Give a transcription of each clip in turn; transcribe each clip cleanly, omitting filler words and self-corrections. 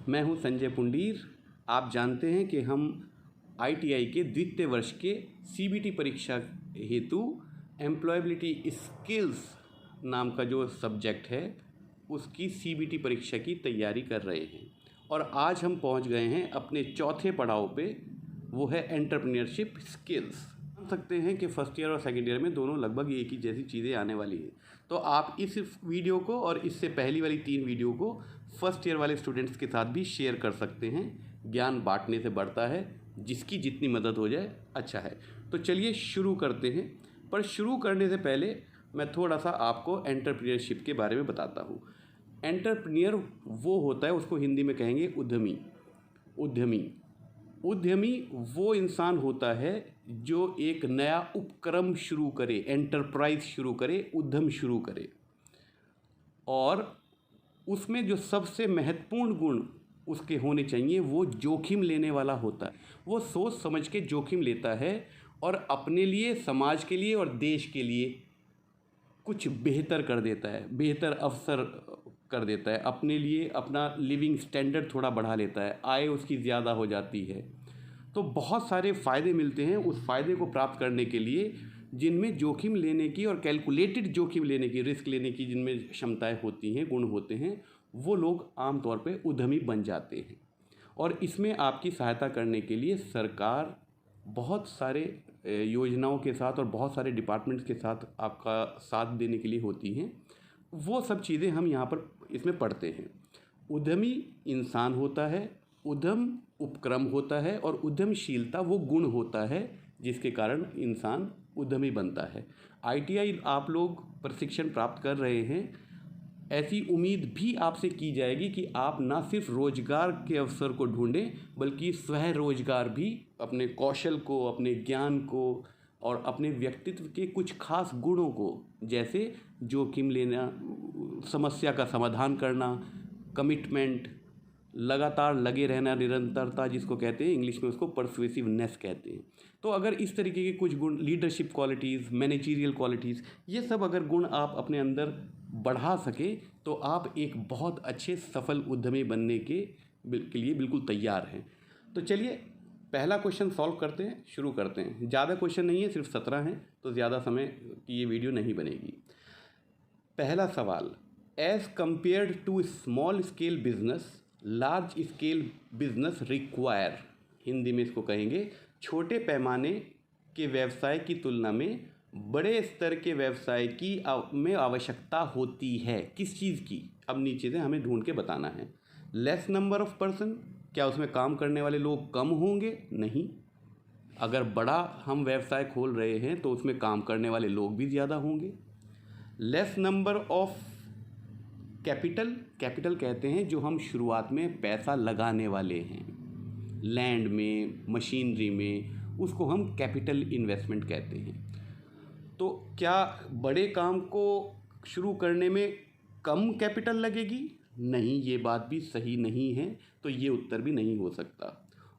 मैं हूं संजय पुंडीर। आप जानते हैं कि हम ITI के द्वितीय वर्ष के CBT परीक्षा हेतु एम्प्लॉयबिलिटी स्किल्स नाम का जो सब्जेक्ट है उसकी CBT परीक्षा की तैयारी कर रहे हैं और आज हम पहुंच गए हैं अपने चौथे पड़ाव पे, वो है एंटरप्रेन्योरशिप स्किल्स। मान सकते हैं कि फर्स्ट ईयर और सेकेंड ईयर में दोनों लगभग एक ही जैसी चीज़ें आने वाली हैं। तो आप इस वीडियो को और इससे पहली वाली 3 वीडियो को फर्स्ट ईयर वाले स्टूडेंट्स के साथ भी शेयर कर सकते हैं। ज्ञान बांटने से बढ़ता है, जिसकी जितनी मदद हो जाए अच्छा है। तो चलिए शुरू करते हैं। पर शुरू करने से पहले मैं थोड़ा सा आपको एंटरप्रेन्योरशिप के बारे में बताता हूँ। एंटरप्रेन्योर वो होता है, उसको हिंदी में कहेंगे उद्यमी। उद्यमी वो इंसान होता है जो एक नया उपक्रम शुरू करे, एंटरप्राइज शुरू करे, उद्यम शुरू करे। और उसमें जो सबसे महत्वपूर्ण गुण उसके होने चाहिए वो जोखिम लेने वाला होता है। वो सोच समझ के जोखिम लेता है और अपने लिए, समाज के लिए और देश के लिए कुछ बेहतर कर देता है, बेहतर अवसर कर देता है। अपने लिए अपना लिविंग स्टैंडर्ड थोड़ा बढ़ा लेता है, आय उसकी ज़्यादा हो जाती है। तो बहुत सारे फ़ायदे मिलते हैं उस फ़ायदे को प्राप्त करने के लिए, जिनमें जोखिम लेने की और कैलकुलेटेड जोखिम लेने की, रिस्क लेने की जिनमें क्षमताएं होती हैं, गुण होते हैं, वो लोग आमतौर पे उद्यमी बन जाते हैं। और इसमें आपकी सहायता करने के लिए सरकार बहुत सारे योजनाओं के साथ और बहुत सारे डिपार्टमेंट्स के साथ आपका साथ देने के लिए होती हैं। वो सब चीज़ें हम यहाँ पर इसमें पढ़ते हैं। उद्यमी इंसान होता है, उद्यम उपक्रम होता है और उद्यमशीलता वो गुण होता है जिसके कारण इंसान उद्यमी बनता है। ITI आप लोग प्रशिक्षण प्राप्त कर रहे हैं, ऐसी उम्मीद भी आपसे की जाएगी कि आप ना सिर्फ रोजगार के अवसर को ढूंढें बल्कि स्वयं रोजगार भी, अपने कौशल को, अपने ज्ञान को और अपने व्यक्तित्व के कुछ खास गुणों को, जैसे जोखिम लेना, समस्या का समाधान करना, कमिटमेंट, लगातार लगे रहना, निरंतरता जिसको कहते हैं, इंग्लिश में उसको परसुएसिवनेस कहते हैं। तो अगर इस तरीके के कुछ गुण, लीडरशिप क्वालिटीज़, मैनेजरियल क्वालिटीज़, ये सब अगर गुण आप अपने अंदर बढ़ा सके तो आप एक बहुत अच्छे सफल उद्यमी बनने के लिए बिल्कुल तैयार हैं। तो चलिए पहला क्वेश्चन सॉल्व करते हैं, शुरू करते हैं। ज़्यादा क्वेश्चन नहीं है, सिर्फ 17 हैं, तो ज़्यादा समय की ये वीडियो नहीं बनेगी। पहला सवाल, as compared to small scale business large scale business require, Hindi में इसको कहेंगे छोटे पैमाने के व्यवसाय की तुलना में बड़े स्तर के व्यवसाय की में आवश्यकता होती है। किस चीज़ की? अब नीचे से हमें ढूंढ के बताना है। लेस नंबर ऑफ पर्सन, क्या उसमें काम करने वाले लोग कम होंगे? नहीं। अगर बड़ा हम व्यवसाय खोल रहे हैं तो उसमें काम करने वाले लोग भी ज़्यादा होंगे। लेस नंबर ऑफ कैपिटल कहते हैं जो हम शुरुआत में पैसा लगाने वाले हैं, लैंड में, मशीनरी में, उसको हम कैपिटल इन्वेस्टमेंट कहते हैं। तो क्या बड़े काम को शुरू करने में कम कैपिटल लगेगी? नहीं, ये बात भी सही नहीं है, तो ये उत्तर भी नहीं हो सकता।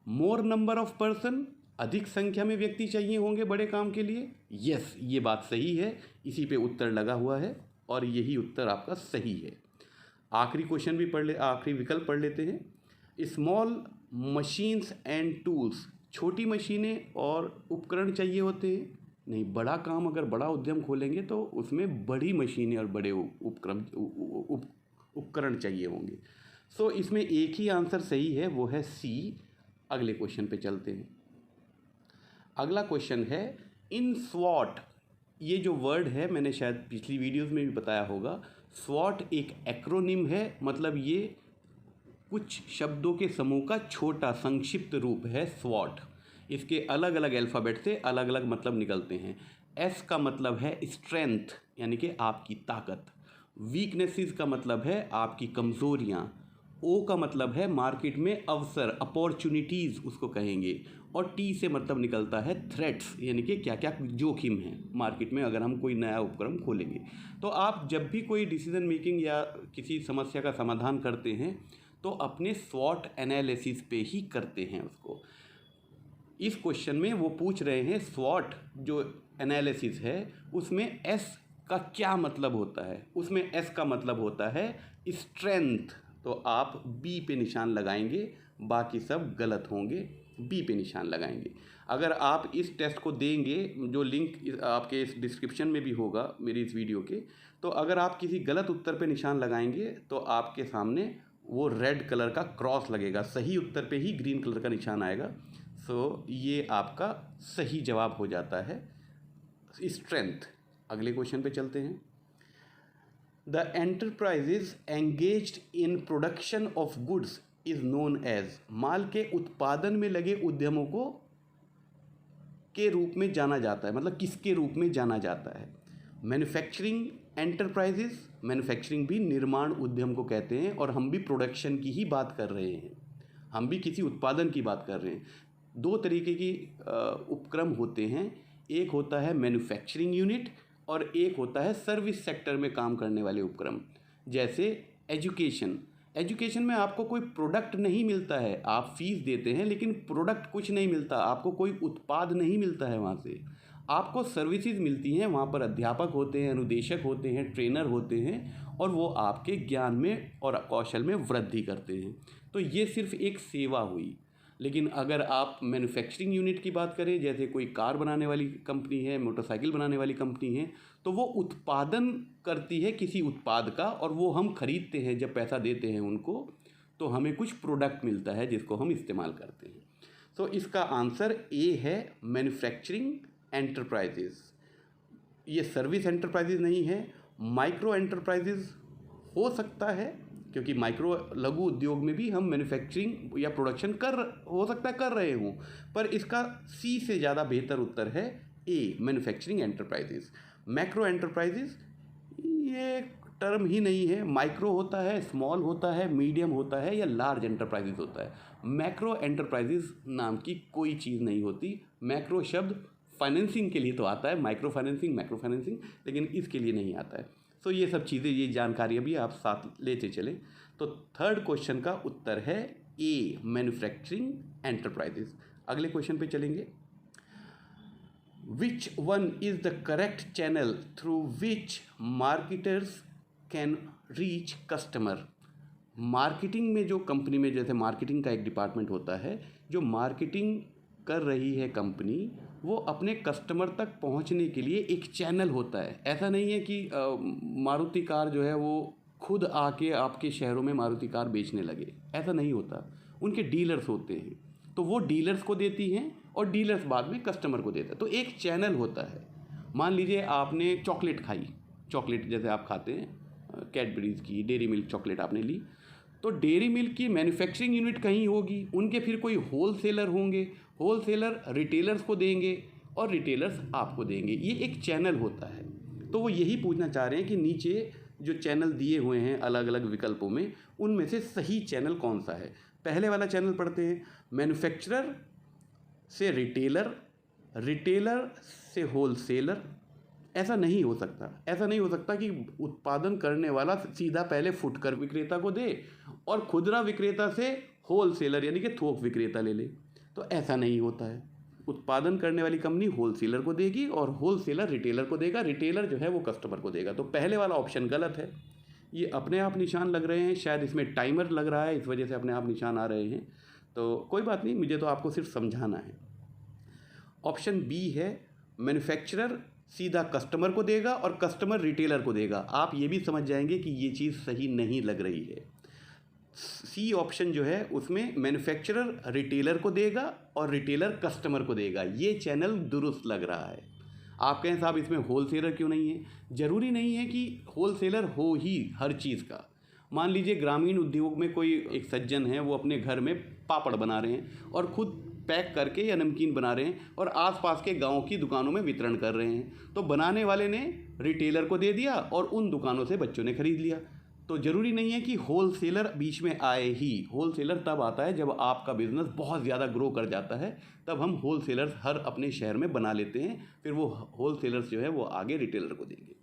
मोर नंबर ऑफ पर्सन, अधिक संख्या में व्यक्ति चाहिए होंगे बड़े काम के लिए? यस, ये बात सही है, इसी पे उत्तर लगा हुआ है और यही उत्तर आपका सही है। आखिरी क्वेश्चन भी आखिरी विकल्प पढ़ लेते हैं। स्मॉल मशीन्स एंड टूल्स, छोटी मशीनें और उपकरण चाहिए होते हैं? नहीं, बड़ा काम, अगर बड़ा उद्यम खोलेंगे तो उसमें बड़ी मशीनें और बड़े उपकरण चाहिए होंगे। सो इसमें एक ही आंसर सही है, वो है सी। अगले क्वेश्चन पे चलते हैं। अगला क्वेश्चन है इन स्वॉट। ये जो वर्ड है मैंने शायद पिछली वीडियोस में भी बताया होगा। स्वॉट एक एक्रोनिम है, मतलब ये कुछ शब्दों के समूह का छोटा संक्षिप्त रूप है स्वॉट। इसके अलग अलग अल्फ़ाबेट से अलग अलग मतलब निकलते हैं। एस का मतलब है स्ट्रेंथ, यानी कि आपकी ताकत। वीकनेसेस का मतलब है आपकी कमज़ोरियाँ। ओ का मतलब है मार्केट में अवसर, अपॉर्चुनिटीज़ उसको कहेंगे। और टी से मतलब निकलता है थ्रेट्स, यानी कि क्या क्या जोखिम है मार्केट में अगर हम कोई नया उपक्रम खोलेंगे। तो आप जब भी कोई डिसीजन मेकिंग या किसी समस्या का समाधान करते हैं तो अपने स्वॉट एनालिसिस पे ही करते हैं उसको। इस क्वेश्चन में वो पूछ रहे हैं स्वॉट जो एनालिसिस है उसमें एस का क्या मतलब होता है। उसमें एस का मतलब होता है स्ट्रेंथ, तो आप बी पे निशान लगाएंगे, बाकी सब गलत होंगे, बी पे निशान लगाएंगे। अगर आप इस टेस्ट को देंगे, जो लिंक आपके इस डिस्क्रिप्शन में भी होगा मेरी इस वीडियो के, तो अगर आप किसी गलत उत्तर पे निशान लगाएंगे तो आपके सामने वो रेड कलर का क्रॉस लगेगा, सही उत्तर पे ही ग्रीन कलर का निशान आएगा। सो ये आपका सही जवाब हो जाता है स्ट्रेंथ। अगले क्वेश्चन पे चलते हैं। The enterprises engaged in production of goods is known as, माल के उत्पादन में लगे उद्यमों को के रूप में जाना जाता है, मतलब किसके रूप में जाना जाता है? मैन्युफैक्चरिंग एंटरप्राइजेज, मैन्युफैक्चरिंग भी निर्माण उद्यम को कहते हैं, और हम भी प्रोडक्शन की ही बात कर रहे हैं, हम भी किसी उत्पादन की बात कर रहे हैं। दो तरीके की उपक्रम होते हैं, एक होता है मैन्युफैक्चरिंग यूनिट और एक होता है सर्विस सेक्टर में काम करने वाले उपक्रम। जैसे एजुकेशन में आपको कोई प्रोडक्ट नहीं मिलता है, आप फीस देते हैं लेकिन प्रोडक्ट कुछ नहीं मिलता, आपको कोई उत्पाद नहीं मिलता है वहाँ से, आपको सर्विसेज मिलती हैं। वहाँ पर अध्यापक होते हैं, अनुदेशक होते हैं, ट्रेनर होते हैं, और वो आपके ज्ञान में और कौशल में वृद्धि करते हैं। तो ये सिर्फ एक सेवा हुई। लेकिन अगर आप मैन्युफैक्चरिंग यूनिट की बात करें, जैसे कोई कार बनाने वाली कंपनी है, मोटरसाइकिल बनाने वाली कंपनी है, तो वो उत्पादन करती है किसी उत्पाद का, और वो हम खरीदते हैं, जब पैसा देते हैं उनको तो हमें कुछ प्रोडक्ट मिलता है जिसको हम इस्तेमाल करते हैं। तो इसका आंसर ए है, मैन्युफैक्चरिंग एंटरप्राइजेज। ये सर्विस एंटरप्राइजेज नहीं है। माइक्रो एंटरप्राइजेज हो सकता है, क्योंकि माइक्रो लघु उद्योग में भी हम मैन्युफैक्चरिंग या प्रोडक्शन हो सकता है कर रहे हों, पर इसका सी से ज़्यादा बेहतर उत्तर है ए, मैन्युफैक्चरिंग एंटरप्राइजेज। मैक्रो एंटरप्राइजेज ये टर्म ही नहीं है। माइक्रो होता है, स्मॉल होता है, मीडियम होता है, या लार्ज एंटरप्राइजेज होता है। मैक्रो एंटरप्राइजेज नाम की कोई चीज़ नहीं होती। मैक्रो शब्द फाइनेंसिंग के लिए तो आता है, माइक्रो फाइनेंसिंग, मैक्रो फाइनेंसिंग, लेकिन इसके लिए नहीं आता है। तो ये सब चीज़ें, ये जानकारियाँ भी आप साथ लेते चलें। तो थर्ड क्वेश्चन का उत्तर है ए, मैन्युफैक्चरिंग एंटरप्राइजेज। अगले क्वेश्चन पे चलेंगे। Which one is the correct channel through which marketers can reach customer? Marketing में जो कंपनी में, जैसे मार्केटिंग का एक डिपार्टमेंट होता है, जो मार्केटिंग कर रही है कंपनी, वो अपने कस्टमर तक पहुंचने के लिए एक चैनल होता है। ऐसा नहीं है कि मारुति कार जो है वो खुद आके आपके शहरों में मारुति कार बेचने लगे, ऐसा नहीं होता। उनके डीलर्स होते हैं, तो वो डीलर्स को देती हैं और डीलर्स बाद में कस्टमर को देता है। तो एक चैनल होता है। मान लीजिए आपने चॉकलेट खाई, चॉकलेट जैसे आप खाते हैं कैडबरीज की, डेयरी मिल्क चॉकलेट आपने ली, तो डेयरी मिल्क की मैन्युफैक्चरिंग यूनिट कहीं होगी, उनके फिर कोई होलसेलर होंगे, होलसेलर रिटेलर्स को देंगे और रिटेलर्स आपको देंगे। ये एक चैनल होता है। तो वो यही पूछना चाह रहे हैं कि नीचे जो चैनल दिए हुए हैं अलग अलग विकल्पों में, उनमें से सही चैनल कौन सा है। पहले वाला चैनल पढ़ते हैं, मैन्युफैक्चरर से रिटेलर, रिटेलर से होलसेलर। ऐसा नहीं हो सकता, ऐसा नहीं हो सकता कि उत्पादन करने वाला सीधा पहले फुटकर विक्रेता को दे और खुदरा विक्रेता से होलसेलर यानी कि थोक विक्रेता ले ले। तो ऐसा नहीं होता है। उत्पादन करने वाली कंपनी होलसेलर को देगी और होलसेलर रिटेलर को देगा, रिटेलर जो है वो कस्टमर को देगा। तो पहले वाला ऑप्शन गलत है। ये अपने आप निशान लग रहे हैं, शायद इसमें टाइमर लग रहा है, इस वजह से अपने आप निशान आ रहे हैं। तो कोई बात नहीं, मुझे तो आपको सिर्फ समझाना है। ऑप्शन बी है, मैन्युफैक्चरर सीधा कस्टमर को देगा और कस्टमर रिटेलर को देगा। आप ये भी समझ जाएंगे कि ये चीज़ सही नहीं लग रही है। सी ऑप्शन जो है उसमें मैन्युफैक्चरर रिटेलर को देगा और रिटेलर कस्टमर को देगा, ये चैनल दुरुस्त लग रहा है। आप कहें साहब इसमें होलसेलर क्यों नहीं है? ज़रूरी नहीं है कि होलसेलर हो ही हर चीज़ का। मान लीजिए ग्रामीण उद्योग में कोई एक सज्जन है, वो अपने घर में पापड़ बना रहे हैं और खुद पैक करके या नमकीन बना रहे हैं और आसपास के गांव की दुकानों में वितरण कर रहे हैं। तो बनाने वाले ने रिटेलर को दे दिया और उन दुकानों से बच्चों ने खरीद लिया। तो ज़रूरी नहीं है कि होलसेलर बीच में आए ही। होलसेलर तब आता है जब आपका बिज़नेस बहुत ज़्यादा ग्रो कर जाता है, तब हम होलसेलर्स हर अपने शहर में बना लेते हैं, फिर वो होलसेलर्स जो है वो आगे रिटेलर को देंगे।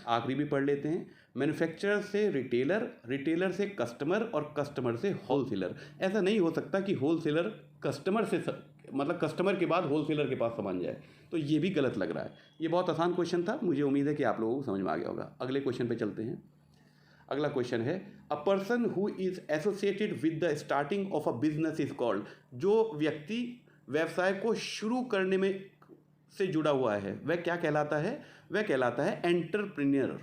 आखिरी भी पढ़ लेते हैं, मैन्युफैक्चरर से रिटेलर, रिटेलर से कस्टमर और कस्टमर से होलसेलर। ऐसा नहीं हो सकता कि होलसेलर कस्टमर से मतलब कस्टमर के बाद होलसेलर के पास सामान जाए, तो ये भी गलत लग रहा है। ये बहुत आसान क्वेश्चन था, मुझे उम्मीद है कि आप लोगों को समझ में आ गया होगा। अगले क्वेश्चन पे चलते हैं। अगला क्वेश्चन है, a person who is associated with the starting of a business is called. जो व्यक्ति व्यवसाय को शुरू करने में से जुड़ा हुआ है वह क्या कहलाता है? वह कहलाता है एंटरप्रेन्योर,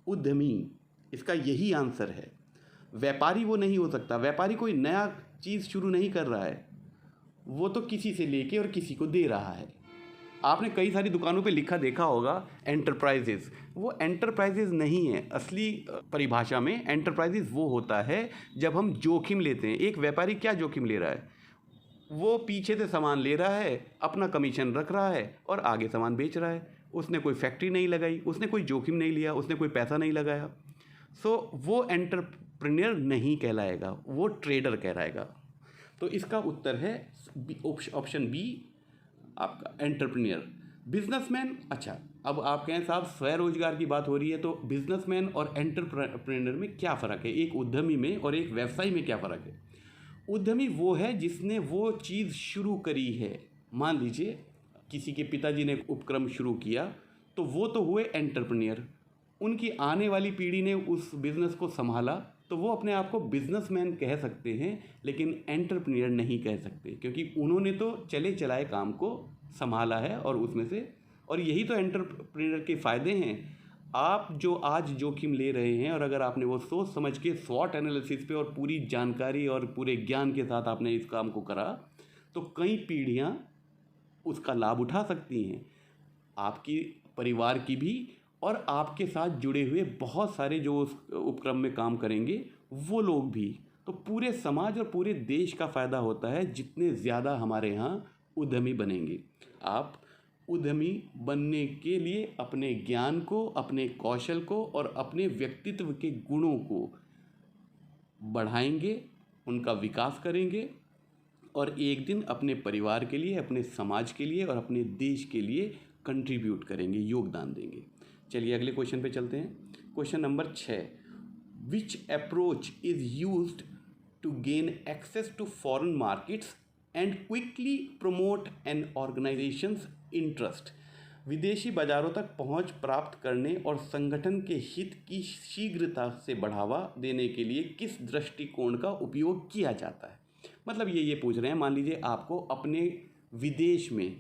उद्यमी। इसका यही आंसर है। व्यापारी वो नहीं हो सकता। व्यापारी कोई नया चीज़ शुरू नहीं कर रहा है, वो तो किसी से लेके और किसी को दे रहा है। आपने कई सारी दुकानों पे लिखा देखा होगा एंटरप्राइजेज, वो एंटरप्राइजेज नहीं है। असली परिभाषा में एंटरप्राइजेज वो होता है जब हम जोखिम लेते हैं। एक व्यापारी क्या जोखिम ले रहा है? वो पीछे से सामान ले रहा है, अपना कमीशन रख रहा है और आगे सामान बेच रहा है। उसने कोई फैक्ट्री नहीं लगाई, उसने कोई जोखिम नहीं लिया, उसने कोई पैसा नहीं लगाया। सो वो एंटरप्रेन्योर नहीं कहलाएगा, वो ट्रेडर कहलाएगा। तो इसका उत्तर है ऑप्शन बी आपका एंटरप्रेन्योर। बिजनेसमैन, अच्छा अब आप कहें साहब स्वरोजगार की बात हो रही है, तो बिजनेसमैन और एंटरप्रेन्योर में क्या फ़र्क है? एक उद्यमी में और एक व्यवसायी में क्या फ़र्क है? उद्यमी वो है जिसने वो चीज़ शुरू करी है। मान लीजिए किसी के पिताजी ने उपक्रम शुरू किया, तो वो तो हुए एंटरप्रेन्योर। उनकी आने वाली पीढ़ी ने उस बिज़नेस को संभाला, तो वो अपने आप को बिजनेसमैन कह सकते हैं, लेकिन एंटरप्रेन्योर नहीं कह सकते, क्योंकि उन्होंने तो चले चलाए काम को संभाला है और उसमें से, और यही तो एंटरप्रेन्योर के फ़ायदे हैं। आप जो आज जोखिम ले रहे हैं और अगर आपने वो सोच समझ के स्वॉट एनालिसिस पे और पूरी जानकारी और पूरे ज्ञान के साथ आपने इस काम को करा, तो कई पीढ़ियाँ उसका लाभ उठा सकती हैं, आपकी परिवार की भी और आपके साथ जुड़े हुए बहुत सारे जो उस उपक्रम में काम करेंगे वो लोग भी। तो पूरे समाज और पूरे देश का फ़ायदा होता है जितने ज़्यादा हमारे यहाँ उद्यमी बनेंगे। आप उद्यमी बनने के लिए अपने ज्ञान को, अपने कौशल को और अपने व्यक्तित्व के गुणों को बढ़ाएंगे, उनका विकास करेंगे और एक दिन अपने परिवार के लिए, अपने समाज के लिए और अपने देश के लिए कंट्रीब्यूट करेंगे, योगदान देंगे। चलिए अगले क्वेश्चन पे चलते हैं। Question number 6, which approach is used to gain access to foreign markets and quickly promote an organisations interest. विदेशी बाज़ारों तक पहुंच प्राप्त करने और संगठन के हित की शीघ्रता से बढ़ावा देने के लिए किस दृष्टिकोण का उपयोग किया जाता है? मतलब ये पूछ रहे हैं, मान लीजिए आपको अपने विदेश में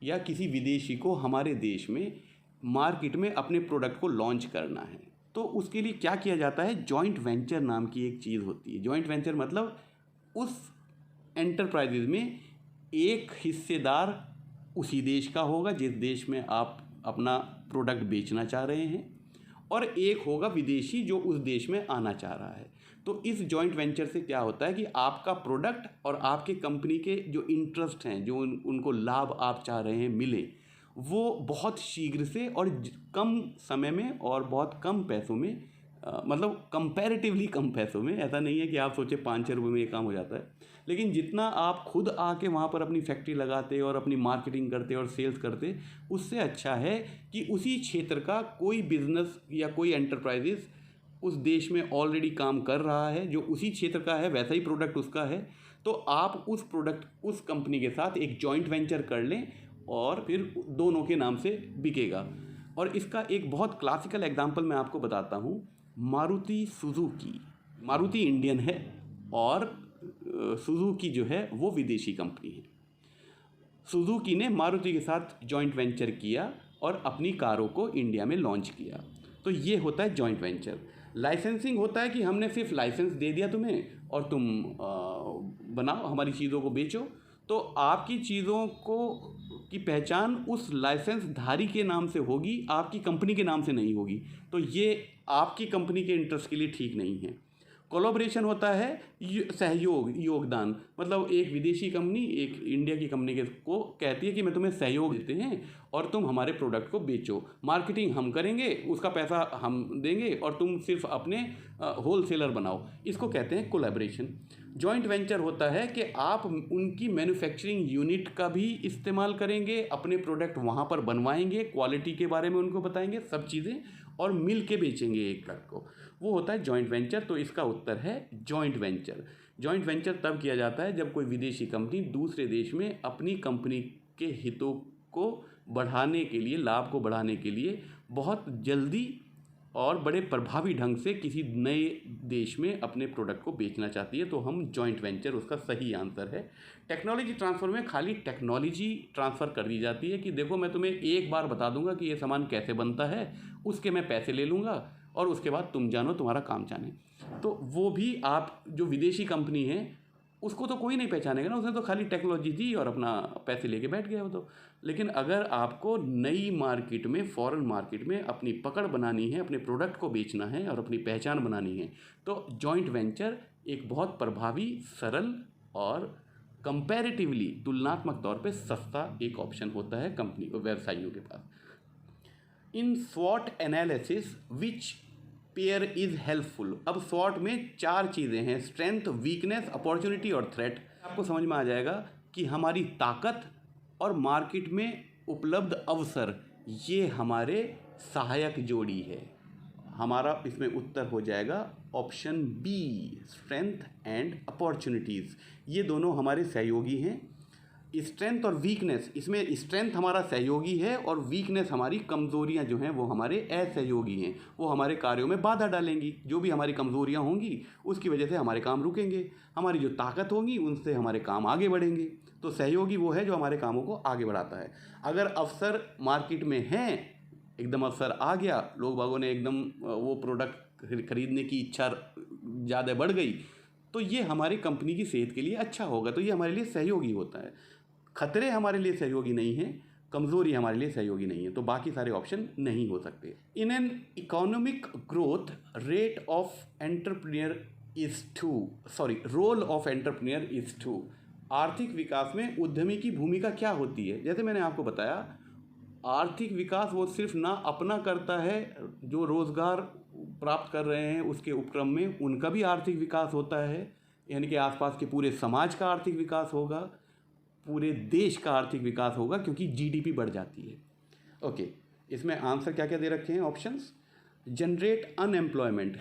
या किसी विदेशी को हमारे देश में मार्केट में अपने प्रोडक्ट को लॉन्च करना है, तो उसके लिए क्या किया जाता है? जॉइंट वेंचर नाम की एक चीज़ होती है। जॉइंट वेंचर मतलब उस एंटरप्राइजेज में एक हिस्सेदार उसी देश का होगा जिस देश में आप अपना प्रोडक्ट बेचना चाह रहे हैं, और एक होगा विदेशी जो उस देश में आना चाह रहा है। तो इस जॉइंट वेंचर से क्या होता है कि आपका प्रोडक्ट और आपके कंपनी के जो इंटरेस्ट हैं, जो उनको लाभ आप चाह रहे हैं मिले, वो बहुत शीघ्र से और कम समय में और बहुत कम पैसों में, मतलब कंपैरेटिवली कम पैसों में। ऐसा नहीं है कि आप सोचे 5-6 रुपये में ये काम हो जाता है, लेकिन जितना आप खुद आके वहाँ पर अपनी फैक्ट्री लगाते और अपनी मार्केटिंग करते और सेल्स करते, उससे अच्छा है कि उसी क्षेत्र का कोई बिजनेस या कोई एंटरप्राइजेस उस देश में ऑलरेडी काम कर रहा है, जो उसी क्षेत्र का है, वैसा ही प्रोडक्ट उसका है, तो आप उस प्रोडक्ट उस कंपनी के साथ एक जॉइंट वेंचर कर लें और फिर दोनों के नाम से बिकेगा। और इसका एक बहुत क्लासिकल एग्जांपल मैं आपको बताता हूँ, मारुति सुजुकी। मारुति इंडियन है और सुजुकी जो है वो विदेशी कंपनी है। सुजुकी ने मारुति के साथ जॉइंट वेंचर किया और अपनी कारों को इंडिया में लॉन्च किया, तो ये होता है जॉइंट वेंचर। लाइसेंसिंग होता है कि हमने सिर्फ लाइसेंस दे दिया तुम्हें और तुम बनाओ, हमारी चीज़ों को बेचो, तो आपकी चीज़ों को की पहचान उस लाइसेंस धारी के नाम से होगी, आपकी कंपनी के नाम से नहीं होगी। तो ये आपकी कंपनी के इंटरेस्ट के लिए ठीक नहीं है। कोलैबोरेशन होता है सहयोग, योगदान, मतलब एक विदेशी कंपनी एक इंडिया की कंपनी को कहती है कि मैं तुम्हें सहयोग देते हैं और तुम हमारे प्रोडक्ट को बेचो, मार्केटिंग हम करेंगे, उसका पैसा हम देंगे और तुम सिर्फ अपने होलसेलर बनाओ। इसको कहते हैं कोलैबोरेशन। जॉइंट वेंचर होता है कि आप उनकी मैन्युफैक्चरिंग यूनिट का भी इस्तेमाल करेंगे, अपने प्रोडक्ट वहाँ पर बनवाएंगे, क्वालिटी के बारे में उनको बताएंगे, सब चीज़ें, और मिल के बेचेंगे एक ट्रक को। वो होता है जॉइंट वेंचर। तो इसका उत्तर है जॉइंट वेंचर। जॉइंट वेंचर तब किया जाता है जब कोई विदेशी कंपनी दूसरे देश में अपनी कंपनी के हितों को बढ़ाने के लिए, लाभ को बढ़ाने के लिए बहुत जल्दी और बड़े प्रभावी ढंग से किसी नए देश में अपने प्रोडक्ट को बेचना चाहती है, तो हम जॉइंट वेंचर उसका सही आंसर है। टेक्नोलॉजी ट्रांसफ़र में खाली टेक्नोलॉजी ट्रांसफ़र कर दी जाती है कि देखो मैं तुम्हें एक बार बता दूंगा कि ये सामान कैसे बनता है, उसके मैं पैसे ले लूँगा और उसके बाद तुम जानो तुम्हारा काम जाने। तो वो भी आप जो विदेशी कंपनी है उसको तो कोई नहीं पहचानेगा ना, उसने तो खाली टेक्नोलॉजी दी और अपना पैसे लेके बैठ गया वो तो। लेकिन अगर आपको नई मार्केट में, फॉरेन मार्केट में अपनी पकड़ बनानी है, अपने प्रोडक्ट को बेचना है और अपनी पहचान बनानी है, तो जॉइंट वेंचर एक बहुत प्रभावी, सरल और कंपैरेटिवली तुलनात्मक तौर पे सस्ता एक ऑप्शन होता है कंपनी व्यवसायियों के पास। इन स्वॉट analysis which pair is helpful. अब स्वॉट में 4 चीज़ें हैं, स्ट्रेंथ, वीकनेस, अपॉर्चुनिटी और थ्रेट। आपको समझ में आ जाएगा कि हमारी ताकत और मार्केट में उपलब्ध अवसर, ये हमारे सहायक जोड़ी है। हमारा इसमें उत्तर हो जाएगा option B, strength and opportunities. ये दोनों हमारे सहयोगी हैं। स्ट्रेंथ और वीकनेस, इसमें स्ट्रेंथ हमारा सहयोगी है और वीकनेस हमारी कमज़ोरियां जो हैं वो हमारे असहयोगी हैं। वो हमारे कार्यों में बाधा डालेंगी। जो भी हमारी कमज़ोरियां होंगी उसकी वजह से हमारे काम रुकेंगे, हमारी जो ताकत होगी उनसे हमारे काम आगे बढ़ेंगे। तो सहयोगी वो है जो हमारे कामों को आगे बढ़ाता है। अगर अवसर मार्केट में हैं, एकदम अवसर आ गया, लोग बागों ने एकदम वो प्रोडक्ट खरीदने की इच्छा ज़्यादा बढ़ गई, तो ये हमारी कंपनी की सेहत के लिए अच्छा होगा, तो ये हमारे लिए सहयोगी होता है। खतरे हमारे लिए सहयोगी नहीं हैं, कमज़ोरी हमारे लिए सहयोगी नहीं है, तो बाकी सारे ऑप्शन नहीं हो सकते। In an economic growth rate of entrepreneur is to, role of entrepreneur is to. आर्थिक विकास में उद्यमी की भूमिका क्या होती है? जैसे मैंने आपको बताया, आर्थिक विकास वो सिर्फ ना अपना करता है, जो रोज़गार प्राप्त कर रहे हैं उसके उपक्रम में उनका भी आर्थिक विकास होता है, यानी कि आसपास के पूरे समाज का आर्थिक विकास होगा, पूरे देश का आर्थिक विकास होगा, क्योंकि जीडीपी बढ़ जाती है। ओके, इसमें आंसर क्या क्या दे रखे हैं ऑप्शंस? जनरेट अनएम्प्लॉयमेंट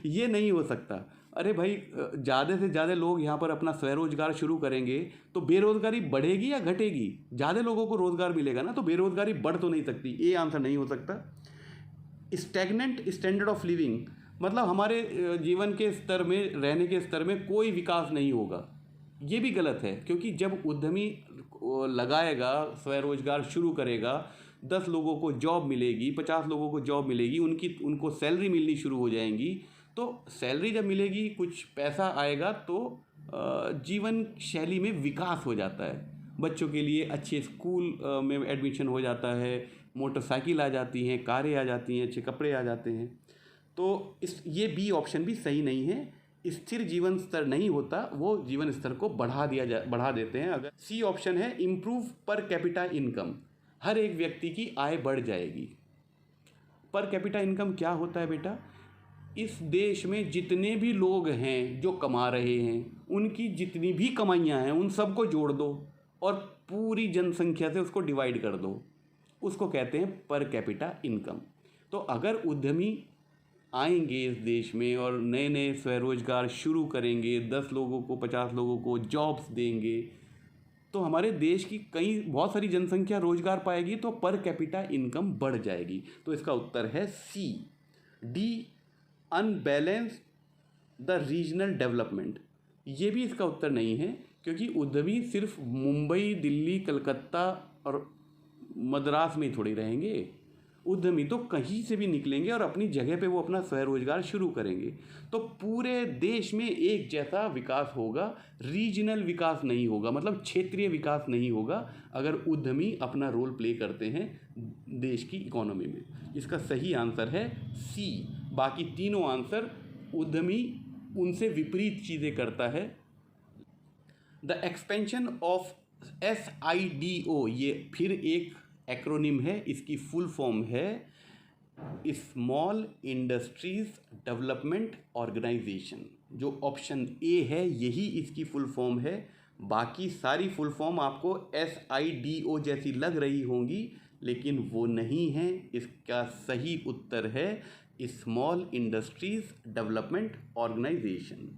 ये नहीं हो सकता। अरे भाई, ज़्यादा से ज़्यादा लोग यहाँ पर अपना स्वरोजगार शुरू करेंगे तो बेरोज़गारी बढ़ेगी या घटेगी? ज़्यादा लोगों को रोज़गार मिलेगा ना, तो बेरोज़गारी बढ़ तो नहीं सकती। ये आंसर नहीं हो सकता। स्टैग्नेंट स्टैंडर्ड ऑफ लिविंग, मतलब हमारे जीवन के स्तर में, रहने के स्तर में कोई विकास नहीं होगा, ये भी गलत है। क्योंकि जब उद्यमी लगाएगा, स्वरोजगार शुरू करेगा, 10 लोगों को जॉब मिलेगी, 50 लोगों को जॉब मिलेगी, उनको सैलरी मिलनी शुरू हो जाएंगी। तो सैलरी जब मिलेगी, कुछ पैसा आएगा, तो जीवन शैली में विकास हो जाता है। बच्चों के लिए अच्छे स्कूल में एडमिशन हो जाता है, मोटरसाइकिल आ जाती हैं, कारें आ जाती हैं, अच्छे कपड़े आ जाते हैं। तो ये बी ऑप्शन भी सही नहीं है। स्थिर जीवन स्तर नहीं होता, वो जीवन स्तर को बढ़ा देते हैं। अगर सी ऑप्शन है, इम्प्रूव पर कैपिटा इनकम, हर एक व्यक्ति की आय बढ़ जाएगी। पर कैपिटा इनकम क्या होता है बेटा? इस देश में जितने भी लोग हैं जो कमा रहे हैं, उनकी जितनी भी कमाइयाँ हैं उन सबको जोड़ दो और पूरी जनसंख्या से उसको डिवाइड कर दो, उसको कहते हैं पर कैपिटा इनकम। तो अगर उद्यमी आएंगे इस देश में और नए नए स्वरोजगार शुरू करेंगे, 10 लोगों को, 50 लोगों को जॉब्स देंगे, तो हमारे देश की बहुत सारी जनसंख्या रोजगार पाएगी, तो पर कैपिटा इनकम बढ़ जाएगी। तो इसका उत्तर है C, D, unbalance the regional development. ये भी इसका उत्तर नहीं है, क्योंकि उद्यमी सिर्फ मुंबई, दिल्ली, कलकत्ता और मद्रास में थोड़ी रहेंगे। उद्यमी तो कहीं से भी निकलेंगे और अपनी जगह पे वो अपना स्वरोजगार शुरू करेंगे। तो पूरे देश में एक जैसा विकास होगा, रीजनल विकास नहीं होगा, मतलब क्षेत्रीय विकास नहीं होगा, अगर उद्यमी अपना रोल प्ले करते हैं देश की इकोनॉमी में। इसका सही आंसर है सी। बाकी तीनों आंसर उद्यमी उनसे विपरीत चीज़ें करता है। द एक्सपेंशन ऑफ SIDO, ये फिर एक एक्रोनिम है, इसकी फुल फॉर्म है स्मॉल इंडस्ट्रीज डेवलपमेंट ऑर्गेनाइजेशन। जो ऑप्शन ए है यही इसकी फुल फॉर्म है। बाकी सारी फुल फॉर्म आपको SIDO जैसी लग रही होंगी, लेकिन वो नहीं है। इसका सही उत्तर है स्मॉल इंडस्ट्रीज डेवलपमेंट ऑर्गेनाइजेशन।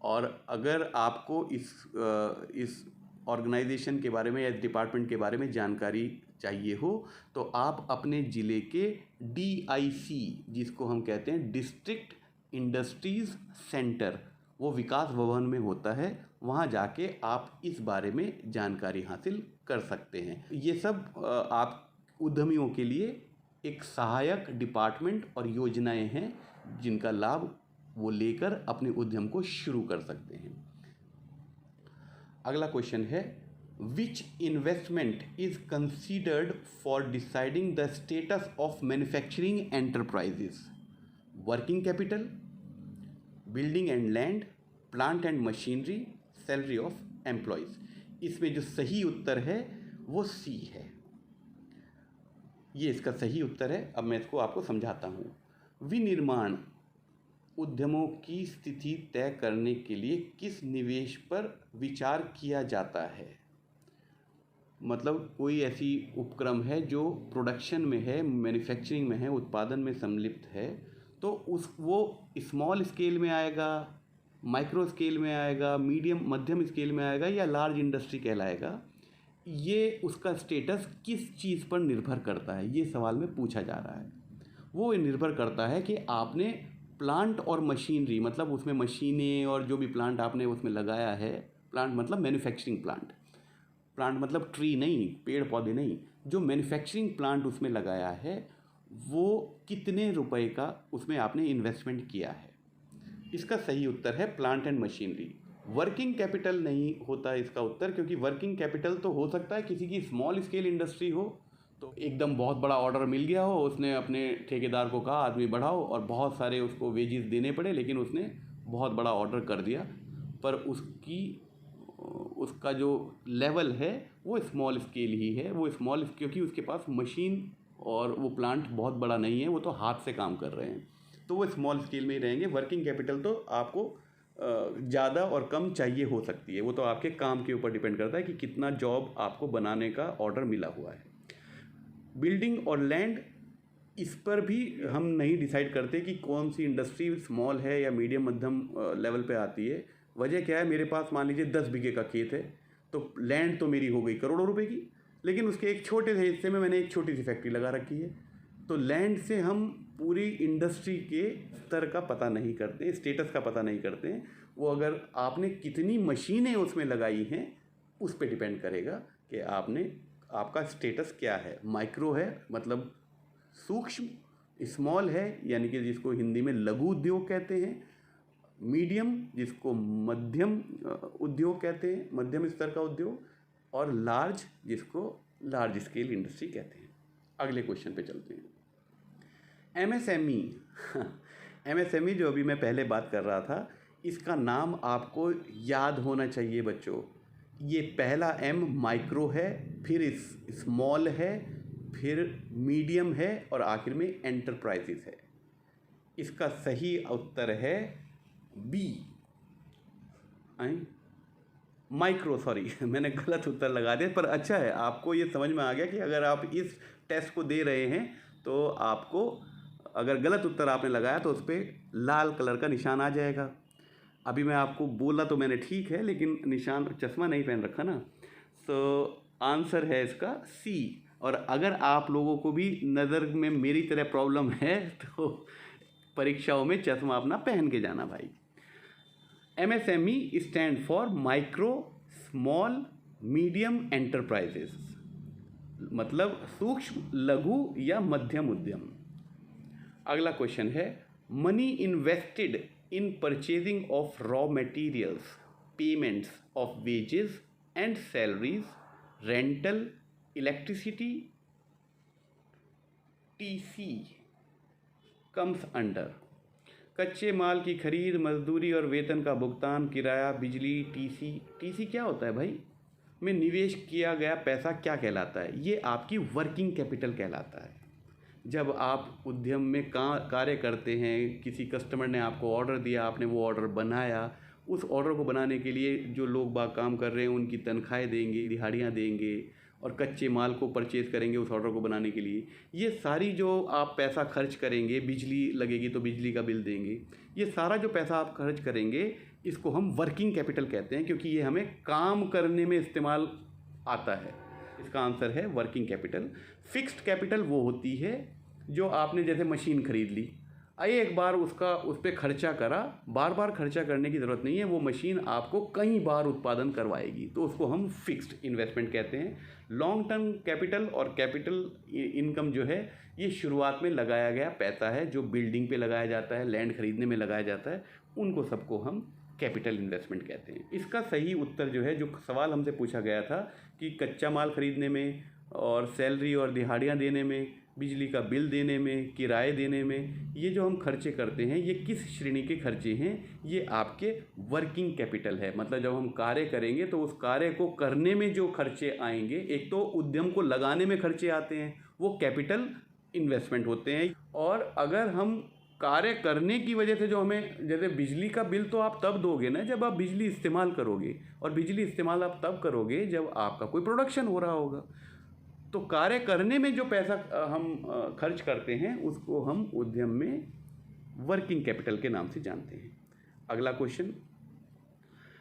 और अगर आपको इस ऑर्गेनाइजेशन के बारे में या डिपार्टमेंट के बारे में जानकारी चाहिए हो तो आप अपने ज़िले के DIC, जिसको हम कहते हैं डिस्ट्रिक्ट इंडस्ट्रीज़ सेंटर, वो विकास भवन में होता है, वहाँ जाके आप इस बारे में जानकारी हासिल कर सकते हैं। ये सब आप उद्यमियों के लिए एक सहायक डिपार्टमेंट और योजनाएं हैं जिनका लाभ वो लेकर अपने उद्यम को शुरू कर सकते हैं। अगला क्वेश्चन है, which investment is considered for deciding the status of manufacturing enterprises? Working capital, building and land, plant and machinery, salary of employees. इसमें जो सही उत्तर है वो C है। ये इसका सही उत्तर है। अब मैं इसको आपको समझाता हूँ। विनिर्माण उद्यमों की स्थिति तय करने के लिए किस निवेश पर विचार किया जाता है? मतलब कोई ऐसी उपक्रम है जो प्रोडक्शन में है, मैन्युफैक्चरिंग में है, उत्पादन में सम्मिलित है, तो वो स्मॉल स्केल में आएगा, माइक्रो स्केल में आएगा, मीडियम मध्यम स्केल में आएगा या लार्ज इंडस्ट्री कहलाएगा? ये उसका स्टेटस किस चीज़ पर निर्भर करता है, ये सवाल में पूछा जा रहा है। वो निर्भर करता है कि आपने प्लांट और मशीनरी, मतलब उसमें मशीनें और जो भी प्लांट आपने उसमें लगाया है, प्लांट मतलब मैन्युफैक्चरिंग प्लांट, प्लांट मतलब ट्री नहीं, पेड़ पौधे नहीं, जो मैन्युफैक्चरिंग प्लांट उसमें लगाया है वो कितने रुपए का उसमें आपने इन्वेस्टमेंट किया है। इसका सही उत्तर है plant and machinery. Working capital नहीं होता इसका उत्तर, क्योंकि वर्किंग कैपिटल तो हो सकता है किसी की स्मॉल स्केल इंडस्ट्री हो, तो एकदम बहुत बड़ा ऑर्डर मिल गया हो, उसने अपने ठेकेदार को कहा आदमी बढ़ाओ और बहुत सारे उसको वेजेस देने पड़े, लेकिन उसने बहुत बड़ा ऑर्डर कर दिया, पर उसका जो लेवल है वो स्मॉल स्केल ही है। वो स्मॉल क्योंकि उसके पास मशीन और वो प्लांट बहुत बड़ा नहीं है, वो तो हाथ से काम कर रहे हैं, तो वो स्मॉल स्केल में ही रहेंगे। वर्किंग कैपिटल तो आपको ज़्यादा और कम चाहिए हो सकती है, वो तो आपके काम के ऊपर डिपेंड करता है कि कितना जॉब आपको बनाने का ऑर्डर मिला हुआ है। बिल्डिंग और लैंड, इस पर भी हम नहीं डिसाइड करते कि कौन सी इंडस्ट्री स्मॉल है या मीडियम मध्यम लेवल पे आती है। वजह क्या है, मेरे पास मान लीजिए 10 बीघे का खेत है, तो लैंड तो मेरी हो गई करोड़ों रुपए की, लेकिन उसके एक छोटे से हिस्से में मैंने एक छोटी सी फैक्ट्री लगा रखी है। तो लैंड से हम पूरी इंडस्ट्री के स्तर का पता नहीं करते, स्टेटस का पता नहीं करते हैं। वो अगर आपने कितनी मशीनें उसमें लगाई हैं उस पर डिपेंड करेगा कि आपका स्टेटस क्या है। माइक्रो है मतलब सूक्ष्म, स्मॉल है यानी कि जिसको हिंदी में लघु उद्योग कहते हैं, मीडियम जिसको मध्यम उद्योग कहते हैं, मध्यम स्तर का उद्योग, और लार्ज जिसको लार्ज स्केल इंडस्ट्री कहते हैं। अगले क्वेश्चन पे चलते हैं। MSME जो अभी मैं पहले बात कर रहा था, इसका नाम आपको याद होना चाहिए बच्चों। ये पहला M माइक्रो है, फिर स्मॉल है, फिर मीडियम है और आखिर में एंटरप्राइजेस है। इसका सही उत्तर है B, माइक्रो। सॉरी मैंने गलत उत्तर लगा दिया, पर अच्छा है आपको ये समझ में आ गया कि अगर आप इस टेस्ट को दे रहे हैं तो आपको अगर गलत उत्तर आपने लगाया तो उस पर लाल कलर का निशान आ जाएगा। अभी मैं आपको बोला तो मैंने ठीक है, लेकिन निशान, चश्मा नहीं पहन रखा ना, तो आंसर है इसका C। और अगर आप लोगों को भी नज़र में मेरी तरह प्रॉब्लम है तो परीक्षाओं में चश्मा अपना पहन के जाना भाई। MSME stand for micro small medium enterprises, मतलब सूक्ष्म लघु या मध्यम उद्यम। अगला क्वेश्चन है, money invested in purchasing of raw materials, payments of wages and salaries, rental, electricity, TC comes under. कच्चे माल की खरीद, मजदूरी और वेतन का भुगतान, किराया, बिजली, TC क्या होता है भाई, में निवेश किया गया पैसा क्या कहलाता है? ये आपकी वर्किंग कैपिटल कहलाता है। जब आप उद्यम में कार्य करते हैं, किसी कस्टमर ने आपको ऑर्डर दिया, आपने वो ऑर्डर बनाया, उस ऑर्डर को बनाने के लिए जो लोग बाग काम कर रहे हैं उनकी तनख्वाहें देंगे, दिहाड़ियाँ देंगे और कच्चे माल को परचेज़ करेंगे उस ऑर्डर को बनाने के लिए। ये सारी जो आप पैसा खर्च करेंगे, बिजली लगेगी तो बिजली का बिल देंगे, ये सारा जो पैसा आप खर्च करेंगे इसको हम वर्किंग कैपिटल कहते हैं, क्योंकि ये हमें काम करने में इस्तेमाल आता है। इसका आंसर है वर्किंग कैपिटल। फिक्स्ड कैपिटल वो होती है जो आपने जैसे मशीन खरीद ली, एक बार उस पर खर्चा करा, बार बार खर्चा करने की ज़रूरत नहीं है, वो मशीन आपको कई बार उत्पादन करवाएगी, तो उसको हम फिक्स्ड इन्वेस्टमेंट कहते हैं। लॉन्ग टर्म कैपिटल और कैपिटल इनकम जो है ये शुरुआत में लगाया गया पैसा है, जो बिल्डिंग पे लगाया जाता है, लैंड खरीदने में लगाया जाता है, उनको सबको हम कैपिटल इन्वेस्टमेंट कहते हैं। इसका सही उत्तर जो है, जो सवाल हमसे पूछा गया था कि कच्चा माल खरीदने में और सैलरी और दिहाड़ियाँ देने में, बिजली का बिल देने में, किराए देने में, ये जो हम खर्चे करते हैं ये किस श्रेणी के खर्चे हैं? ये आपके वर्किंग कैपिटल है। मतलब जब हम कार्य करेंगे तो उस कार्य को करने में जो खर्चे आएंगे, एक तो उद्यम को लगाने में खर्चे आते हैं, वो कैपिटल इन्वेस्टमेंट होते हैं। और अगर हम कार्य करने की वजह से जो हमें, जैसे बिजली का बिल तो आप तब दोगे ना जब आप बिजली इस्तेमाल करोगे, और बिजली इस्तेमाल आप तब करोगे जब आपका कोई प्रोडक्शन हो रहा होगा। तो कार्य करने में जो पैसा हम खर्च करते हैं उसको हम उद्यम में वर्किंग कैपिटल के नाम से जानते हैं। अगला question,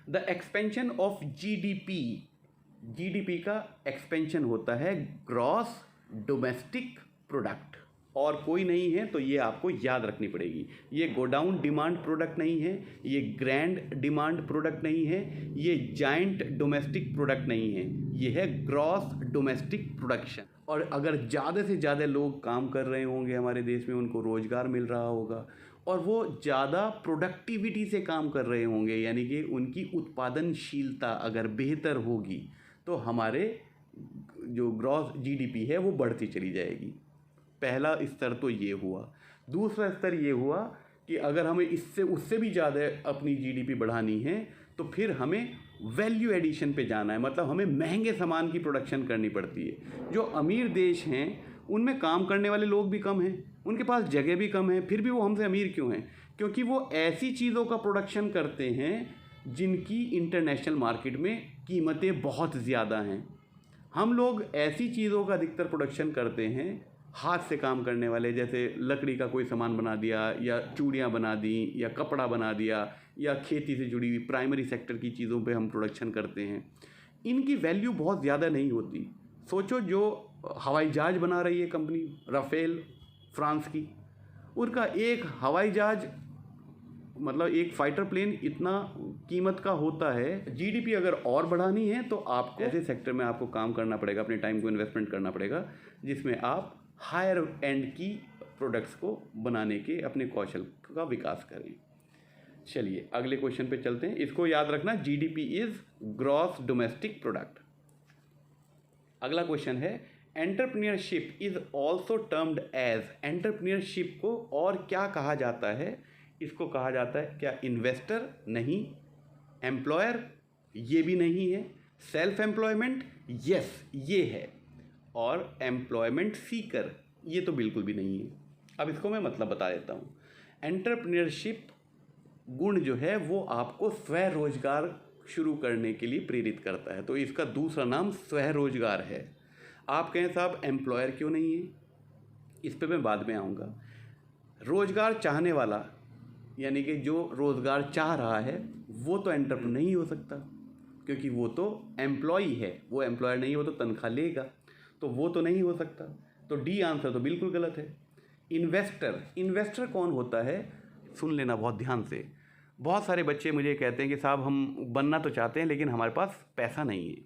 the expansion of GDP. GDP का एक्सपेंशन होता है ग्रॉस डोमेस्टिक प्रोडक्ट, और कोई नहीं है तो ये आपको याद रखनी पड़ेगी। ये गोडाउन डिमांड प्रोडक्ट नहीं है, ये ग्रैंड डिमांड प्रोडक्ट नहीं है, ये जाइंट डोमेस्टिक प्रोडक्ट नहीं है, ये है ग्रॉस डोमेस्टिक प्रोडक्शन। और अगर ज़्यादा से ज़्यादा लोग काम कर रहे होंगे हमारे देश में, उनको रोज़गार मिल रहा होगा और वो ज़्यादा प्रोडक्टिविटी से काम कर रहे होंगे, यानी कि उनकी उत्पादनशीलता अगर बेहतर होगी, तो हमारे जो ग्रॉस जीडीपी है वो बढ़ती चली जाएगी। पहला स्तर तो ये हुआ। दूसरा स्तर ये हुआ कि अगर हमें इससे उससे भी ज़्यादा अपनी जीडीपी बढ़ानी है तो फिर हमें वैल्यू एडिशन पे जाना है, मतलब हमें महंगे सामान की प्रोडक्शन करनी पड़ती है। जो अमीर देश हैं उनमें काम करने वाले लोग भी कम हैं, उनके पास जगह भी कम है, फिर भी वो हमसे अमीर क्यों हैं? क्योंकि वो ऐसी चीज़ों का प्रोडक्शन करते हैं जिनकी इंटरनेशनल मार्केट में कीमतें बहुत ज़्यादा हैं। हम लोग ऐसी चीज़ों का अधिकतर प्रोडक्शन करते हैं, हाथ से काम करने वाले, जैसे लकड़ी का कोई सामान बना दिया, या चूड़ियाँ बना दी, या कपड़ा बना दिया, या खेती से जुड़ी हुई प्राइमरी सेक्टर की चीज़ों पे हम प्रोडक्शन करते हैं। इनकी वैल्यू बहुत ज़्यादा नहीं होती। सोचो जो हवाई जहाज़ बना रही है कंपनी राफेल फ्रांस की, उनका एक हवाई जहाज़, मतलब एक फाइटर प्लेन इतना कीमत का होता है। जीडीपी अगर और बढ़ानी है तो आपको ऐसे सेक्टर में आपको काम करना पड़ेगा, अपने टाइम को इन्वेस्टमेंट करना पड़ेगा, जिसमें आप हायर एंड की प्रोडक्ट्स को बनाने के अपने कौशल का विकास करें। चलिए अगले क्वेश्चन पे चलते हैं। इसको याद रखना, GDP is gross domestic product. अगला क्वेश्चन है, entrepreneurship is also termed as. Entrepreneurship को और क्या कहा जाता है? इसको कहा जाता है क्या? इन्वेस्टर नहीं, एम्प्लॉयर ये भी नहीं है, सेल्फ एम्प्लॉयमेंट यस ये है, और एम्प्लॉयमेंट सीकर ये तो बिल्कुल भी नहीं है। अब इसको मैं मतलब बता देता हूँ। एंटरप्रेन्योरशिप गुण जो है वो आपको स्वरोजगार शुरू करने के लिए प्रेरित करता है, तो इसका दूसरा नाम स्वरोजगार है। आप कहें साहब एम्प्लॉयर क्यों नहीं है, इस पर मैं बाद में आऊँगा। रोजगार चाहने वाला, यानी कि जो रोज़गार चाह रहा है वो तो एंटरप्रेन्योर नहीं हो सकता, क्योंकि वो तो एम्प्लॉई है, वो एम्प्लॉयर नहीं, वो तो तनख्वाह लेगा, तो वो तो नहीं हो सकता। तो डी आंसर तो बिल्कुल गलत है। इन्वेस्टर, इन्वेस्टर कौन होता है? सुन लेना बहुत ध्यान से। बहुत सारे बच्चे मुझे कहते हैं कि साहब हम बनना तो चाहते हैं लेकिन हमारे पास पैसा नहीं है।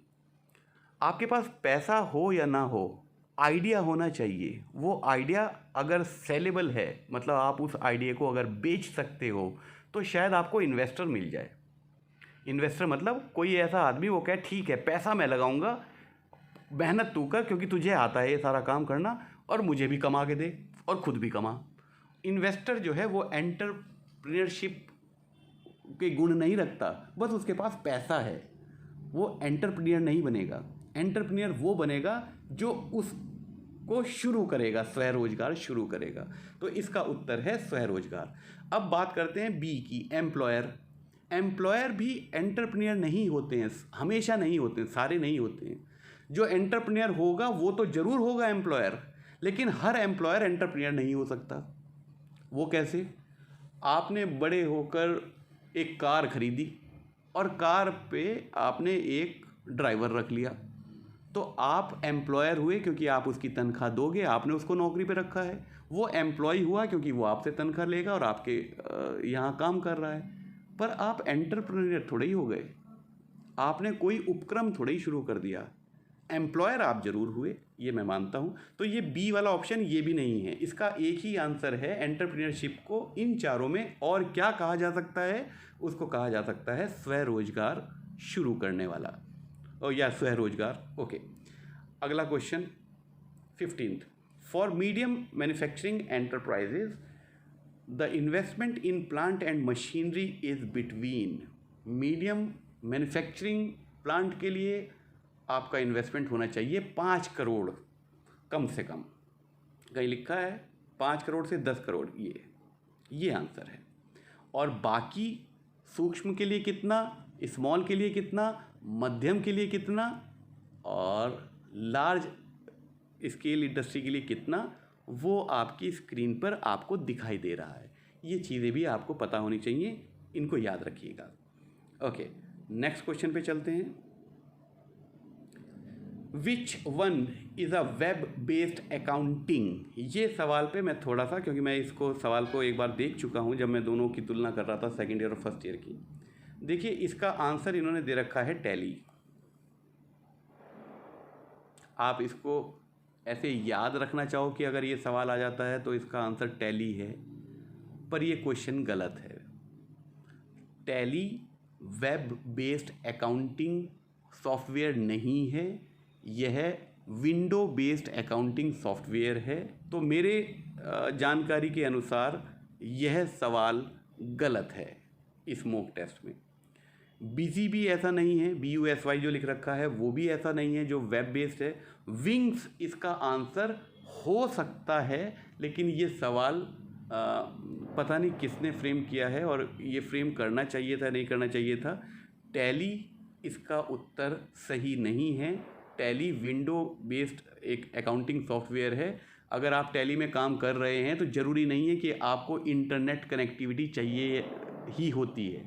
आपके पास पैसा हो या ना हो, आइडिया होना चाहिए। वो आइडिया अगर सेलेबल है, मतलब आप उस आइडिया को अगर बेच सकते हो, तो शायद आपको इन्वेस्टर मिल जाए। इन्वेस्टर मतलब कोई ऐसा आदमी वो कहे ठीक है पैसा मैं लगाऊंगा, मेहनत तू कर क्योंकि तुझे आता है ये सारा काम करना, और मुझे भी कमा के दे और खुद भी कमा। इन्वेस्टर जो है वो एंटरप्रेन्योरशिप के गुण नहीं रखता, बस उसके पास पैसा है, वो एंटरप्रेन्योर नहीं बनेगा। एंटरप्रेन्योर वो बनेगा जो उसको शुरू करेगा, स्वरोजगार शुरू करेगा। तो इसका उत्तर है स्वरोजगार। अब बात करते हैं बी की, एम्प्लॉयर। एम्प्लॉयर भी एंटरप्रेन्योर नहीं होते हैं, हमेशा नहीं होते हैं, सारे नहीं होते हैं। जो एंटरप्रेन्योर होगा वो तो ज़रूर होगा एम्प्लॉयर, लेकिन हर एम्प्लॉयर एंटरप्रेन्योर नहीं हो सकता। वो कैसे? आपने बड़े होकर एक कार खरीदी और कार पे आपने एक ड्राइवर रख लिया, तो आप एम्प्लॉयर हुए क्योंकि आप उसकी तनख्वाह दोगे, आपने उसको नौकरी पे रखा है। वो एम्प्लॉय हुआ क्योंकि वो आपसे तनख्वाह लेगा और आपके यहाँ काम कर रहा है। पर आप एंटरप्रेन्योर थोड़े ही हो गए, आपने कोई उपक्रम थोड़े ही शुरू कर दिया। एम्प्लॉयर आप जरूर हुए, ये मैं मानता हूँ। तो ये बी वाला ऑप्शन ये भी नहीं है, इसका एक ही आंसर है। एंटरप्रेन्योरशिप को इन चारों में और क्या कहा जा सकता है? उसको कहा जा सकता है स्वरोजगार शुरू करने वाला, या स्वरोजगार। ओके, अगला question 15th, for medium manufacturing enterprises the investment in plant and machinery is between. Medium manufacturing plant के लिए आपका इन्वेस्टमेंट होना चाहिए 5 करोड़ कम से कम। कहीं लिखा है 5 करोड़ से 10 करोड़, ये आंसर है। और बाकी सूक्ष्म के लिए कितना, स्मॉल के लिए कितना, मध्यम के लिए कितना और लार्ज स्केल इंडस्ट्री के लिए कितना, वो आपकी स्क्रीन पर आपको दिखाई दे रहा है। ये चीज़ें भी आपको पता होनी चाहिए, इनको याद रखिएगा। ओके, नेक्स्ट क्वेश्चन पे चलते हैं। Which one is a web based accounting. ये सवाल पे मैं थोड़ा सा, क्योंकि मैं इसको सवाल को एक बार देख चुका हूँ जब मैं दोनों की तुलना कर रहा था, सेकेंड ईयर और फर्स्ट ईयर की। देखिए, इसका आंसर इन्होंने दे रखा है टैली। आप इसको ऐसे याद रखना चाहो कि अगर ये सवाल आ जाता है तो इसका आंसर टैली है, पर ये क्वेश्चन गलत है। Tally web based accounting software नहीं है, यह विंडो बेस्ड अकाउंटिंग सॉफ्टवेयर है। तो मेरे जानकारी के अनुसार यह सवाल गलत है इस मॉक टेस्ट में। बिजी भी ऐसा नहीं है, BUSY जो लिख रखा है वो भी ऐसा नहीं है जो वेब बेस्ड है। विंग्स इसका आंसर हो सकता है, लेकिन ये सवाल पता नहीं किसने फ्रेम किया है और ये फ्रेम करना चाहिए था नहीं करना चाहिए था। टैली इसका उत्तर सही नहीं है। टैली विंडो बेस्ड एक अकाउंटिंग सॉफ्टवेयर है। अगर आप टैली में काम कर रहे हैं तो ज़रूरी नहीं है कि आपको इंटरनेट कनेक्टिविटी चाहिए ही होती है,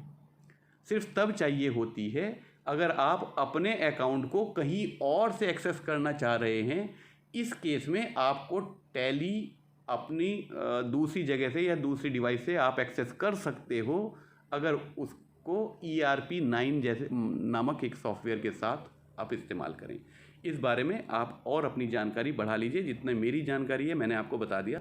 सिर्फ तब चाहिए होती है अगर आप अपने अकाउंट को कहीं और से एक्सेस करना चाह रहे हैं। इस केस में आपको टैली अपनी दूसरी जगह से या दूसरी डिवाइस से आप एक्सेस कर सकते हो, अगर उसको ERP9 जैसे नामक एक सॉफ्टवेयर के साथ आप इस्तेमाल करें। इस बारे में आप और अपनी जानकारी बढ़ा लीजिए। जितने मेरी जानकारी है मैंने आपको बता दिया।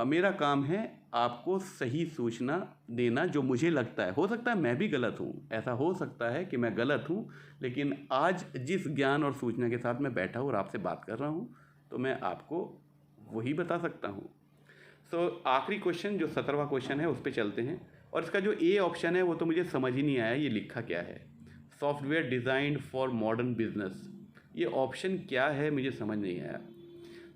मेरा काम है आपको सही सूचना देना जो मुझे लगता है। हो सकता है मैं भी गलत हूँ, ऐसा हो सकता है कि मैं गलत हूँ, लेकिन आज जिस ज्ञान और सूचना के साथ मैं बैठा हूँ और आपसे बात कर रहा हूँ तो मैं आपको वही बता सकता हूँ। आखिरी क्वेश्चन जो 17वां क्वेश्चन है उस पर चलते हैं। और इसका जो ए ऑप्शन है वो तो मुझे समझ ही नहीं आया ये लिखा क्या है। Software designed for modern business, ये ऑप्शन क्या है मुझे समझ नहीं आया।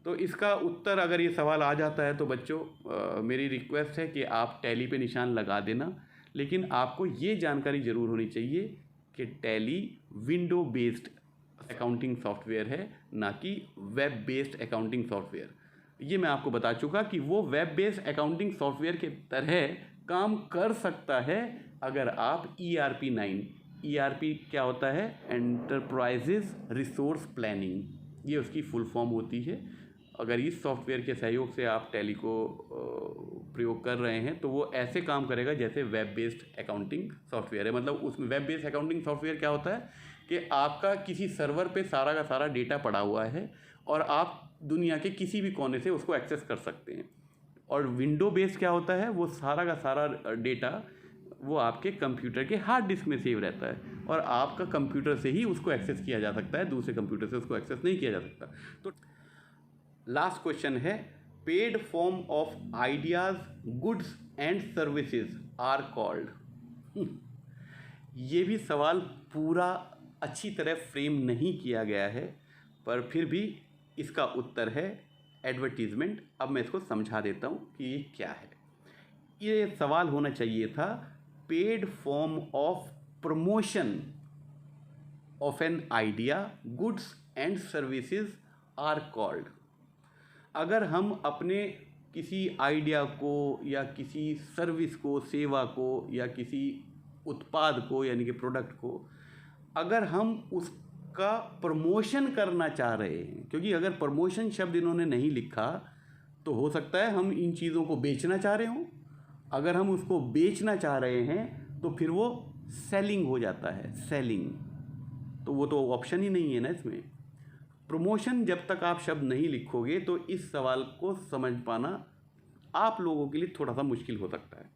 तो इसका उत्तर अगर ये सवाल आ जाता है तो बच्चों मेरी रिक्वेस्ट है कि आप टैली पे निशान लगा देना, लेकिन आपको ये जानकारी ज़रूर होनी चाहिए कि tally window based accounting software है, ना कि वेब बेस्ड अकाउंटिंग सॉफ्टवेयर। ये मैं आपको बता चुका कि वो वेब बेस्ड अकाउंटिंग सॉफ्टवेयर के तरह काम कर सकता है अगर आप ERP9, ERP क्या होता है, एंटरप्राइजेज रिसोर्स प्लानिंग, ये उसकी फुल फॉर्म होती है। अगर इस सॉफ्टवेयर के सहयोग से आप टैली को प्रयोग कर रहे हैं तो वो ऐसे काम करेगा जैसे वेब बेस्ड अकाउंटिंग सॉफ्टवेयर है। मतलब उसमें वेब बेस्ड अकाउंटिंग सॉफ्टवेयर क्या होता है कि आपका किसी सर्वर पे सारा का सारा डेटा पड़ा हुआ है और आप दुनिया के किसी भी कोने से उसको एक्सेस कर सकते हैं। और विंडो बेस्ड क्या होता है, वो सारा का सारा डेटा वो आपके कंप्यूटर के हार्ड डिस्क में सेव रहता है और आपका कंप्यूटर से ही उसको एक्सेस किया जा सकता है, दूसरे कंप्यूटर से उसको एक्सेस नहीं किया जा सकता। तो लास्ट क्वेश्चन है, paid form of ideas goods and services are called. ये भी सवाल पूरा अच्छी तरह फ्रेम नहीं किया गया है, पर फिर भी इसका उत्तर है एडवर्टीजमेंट। अब मैं इसको समझा देता हूँ कि ये क्या है। ये सवाल होना चाहिए था, paid form of promotion of an idea goods and services are called. अगर हम अपने किसी आइडिया को या किसी सर्विस को, सेवा को या किसी उत्पाद को यानी कि प्रोडक्ट को अगर हम उसका प्रमोशन करना चाह रहे हैं, क्योंकि अगर प्रमोशन शब्द इन्होंने नहीं लिखा तो हो सकता है हम इन चीज़ों को बेचना चाह रहे हों। अगर हम उसको बेचना चाह रहे हैं तो फिर वो सेलिंग हो जाता है, सेलिंग, तो वो तो ऑप्शन ही नहीं है ना इसमें। प्रमोशन जब तक आप शब्द नहीं लिखोगे तो इस सवाल को समझ पाना आप लोगों के लिए थोड़ा सा मुश्किल हो सकता है।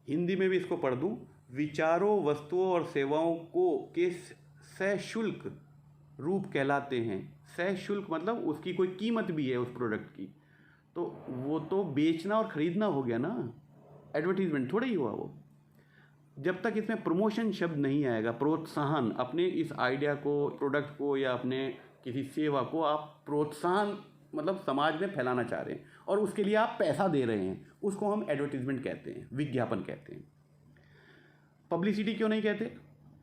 हिंदी में भी इसको पढ़ दूँ, विचारों, वस्तुओं और सेवाओं को के सशुल्क रूप कहलाते हैं। सशुल्क मतलब उसकी कोई कीमत भी है उस प्रोडक्ट की, तो वो तो बेचना और ख़रीदना हो गया ना, एडवर्टीजमेंट थोड़ा ही हुआ वो। जब तक इसमें प्रमोशन शब्द नहीं आएगा, प्रोत्साहन, अपने इस आइडिया को, प्रोडक्ट को या अपने किसी सेवा को आप प्रोत्साहन मतलब समाज में फैलाना चाह रहे हैं और उसके लिए आप पैसा दे रहे हैं, उसको हम एडवर्टीजमेंट कहते हैं, विज्ञापन कहते हैं। पब्लिसिटी क्यों नहीं कहते?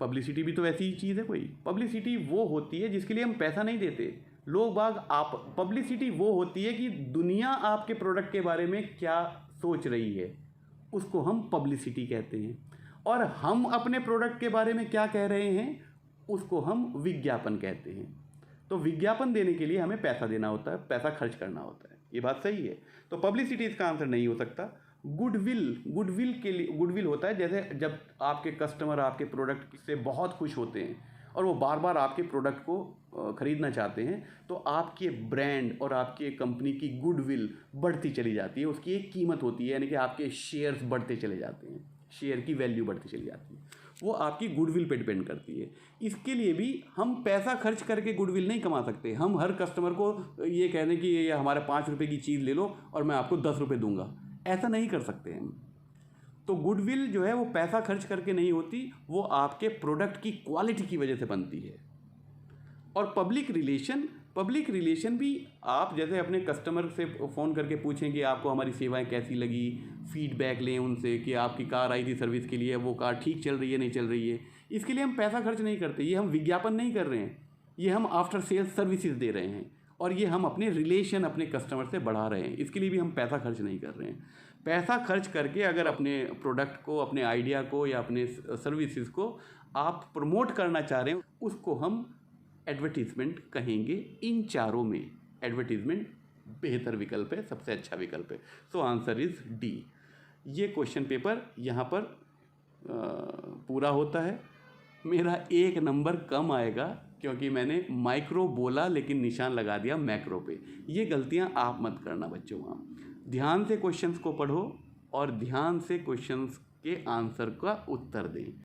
पब्लिसिटी भी तो वैसी ही चीज़ है कोई। पब्लिसिटी वो होती है जिसके लिए हम पैसा नहीं देते। लोग बाग आप पब्लिसिटी वो होती है कि दुनिया आपके प्रोडक्ट के बारे में क्या सोच रही है, उसको हम पब्लिसिटी कहते हैं। और हम अपने प्रोडक्ट के बारे में क्या कह रहे हैं, उसको हम विज्ञापन कहते हैं। तो विज्ञापन देने के लिए हमें पैसा देना होता है, पैसा खर्च करना होता है, ये बात सही है। तो पब्लिसिटी इसका आंसर नहीं हो सकता। गुडविल के लिए, गुडविल होता है जैसे जब आपके कस्टमर आपके प्रोडक्ट से बहुत खुश होते हैं और वो बार बार आपके प्रोडक्ट को ख़रीदना चाहते हैं, तो आपके ब्रांड और आपके कंपनी की गुडविल बढ़ती चली जाती है, उसकी एक कीमत होती है, यानी कि आपके शेयर्स बढ़ते चले जाते हैं, शेयर की वैल्यू बढ़ती चली जाती है, वो आपकी गुडविल पे डिपेंड करती है। इसके लिए भी हम पैसा खर्च करके गुडविल नहीं कमा सकते। हम हर कस्टमर को ये कह दें कि ये हमारे 5 रुपये की चीज़ ले लो और मैं आपको 10 रुपये दूंगा, ऐसा नहीं कर सकते हम। तो गुडविल जो है वो पैसा खर्च करके नहीं होती, वो आपके प्रोडक्ट की क्वालिटी की वजह से बनती है। और पब्लिक रिलेशन भी आप जैसे अपने कस्टमर से फ़ोन करके पूछें कि आपको हमारी सेवाएं कैसी लगी, फीडबैक लें उनसे कि आपकी कार आई थी सर्विस के लिए, वो कार ठीक चल रही है नहीं चल रही है, इसके लिए हम पैसा खर्च नहीं करते। ये हम विज्ञापन नहीं कर रहे हैं, ये हम आफ्टर सेल्स सर्विसेज दे रहे हैं और ये हम अपने रिलेशन अपने कस्टमर से बढ़ा रहे हैं, इसके लिए भी हम पैसा खर्च नहीं कर रहे हैं। पैसा खर्च करके अगर अपने प्रोडक्ट को, अपने आइडिया को या अपने सर्विसेज को आप प्रमोट करना चाह रहे हैं, उसको हम एडवर्टीज़मेंट कहेंगे। इन चारों में एडवर्टीज़मेंट बेहतर विकल्प है, सबसे अच्छा विकल्प है। So answer is D. ये क्वेश्चन पेपर यहाँ पर पूरा होता है। मेरा 1 नंबर कम आएगा क्योंकि मैंने माइक्रो बोला लेकिन निशान लगा दिया मैक्रो पे। ये गलतियाँ आप मत करना बच्चों। वहाँ ध्यान से क्वेश्चंस को पढ़ो और ध्यान से क्वेश्चंस के आंसर का उत्तर दें।